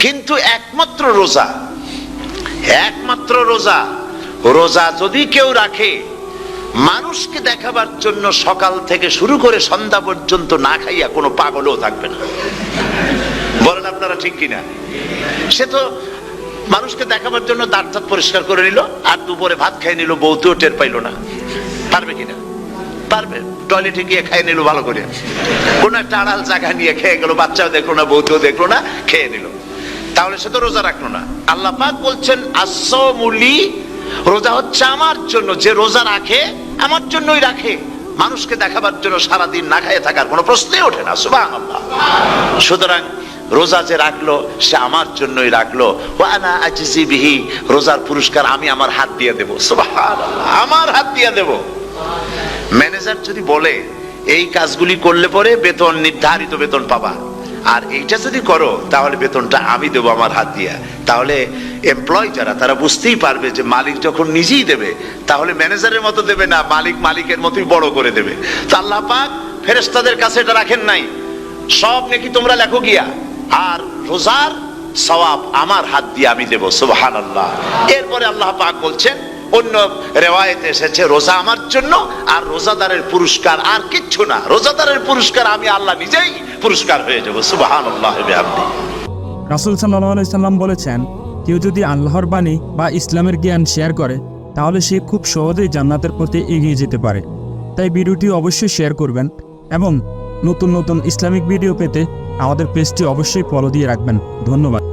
কিন্তু একমাত্র রোজা, একমাত্র রোজা, রোজা যদি কেউ রাখে মানুষকে দেখাবার জন্য সকাল থেকে শুরু করে সন্ধ্যা পর্যন্ত না খাইয়া কোনো পাগলও থাকবে না। বলেন আপনারা ঠিক কিনা? সে তো মানুষকে দেখাবার জন্য দাঁত দাঁত পরিষ্কার করে নিল, আর দুপুরে ভাত খাই নিল, বউতেও টের পাইল না। পারবে কিনা? পারবে। টয়লেটে গিয়ে খাই নিল ভালো করে, কোন একটা আড়াল জায়গা নিয়ে খেয়ে গেল, বাচ্চাও দেখলো না, বউতেও দেখলো না, খেয়ে নিল। তাহলে সে তো রোজা রাখলো না। আল্লাহ পাক বলছেন আস-সাওমু লি, রোজা হচ্ছে আমার জন্য। যে রোজা রাখে আমার জন্যই রাখে, মানুষকে দেখাবার জন্য সারাদিন না খাইয়ে থাকার কোনো প্রশ্নই ওঠে না। সুবহানাল্লাহ। সুতরাং রোজা যে রাখলো সে আমার জন্যই রাখলো। ওয়া আনা আজজি বিহি, রোজার পুরস্কার আমি আমার হাত দিয়ে দেব। সুবহানাল্লাহ, আমার হাত দিয়ে দেব। ম্যানেজার যদি বলে এই কাজগুলি করলে পরে বেতন, নির্ধারিত বেতন পাবা, আর এইটা যদি করো তাহলে বেতনটা আমি দেবো আমার হাত দিয়া, তাহলে এমপ্লয় যারা তারা বুঝতেই পারবে যে মালিক যখন নিজেই দেবে তাহলে ম্যানেজারের মতো দেবে না, মালিক মালিকের মতোই বড় করে দেবে। তো আল্লাহ পাক ফেরেশতাদের কাছে এটা রাখেন নাই, সব নাকি তোমরা লেখো গিয়া, আর রোজার সওয়াব আমার হাত দিয়ে আমি দেব। সুবহানাল্লাহ। এরপরে আল্লাহ পাক বলছেন, অন্য রিওয়ায়েতে এসেছে রোজা আমার জন্য, আর রোজাদারের পুরস্কার আর কিচ্ছু না, রোজাদারের পুরস্কার আমি আল্লাহ নিজেই পুরস্কার হয়ে যাব। সুবহানাল্লাহ। রাসূল সাল্লাল্লাহু আলাইহি সাল্লাম বলেছেন, কেউ যদি আল্লাহর বাণী বা ইসলামের জ্ঞান শেয়ার করে তাহলে সে খুব সহজেই জান্নাতের পথে এগিয়ে যেতে পারে। তাই ভিডিওটি অবশ্যই শেয়ার করবেন এবং নতুন নতুন ইসলামিক ভিডিও পেতে আমাদের পেজটি অবশ্যই ফলো দিয়ে রাখবেন। ধন্যবাদ।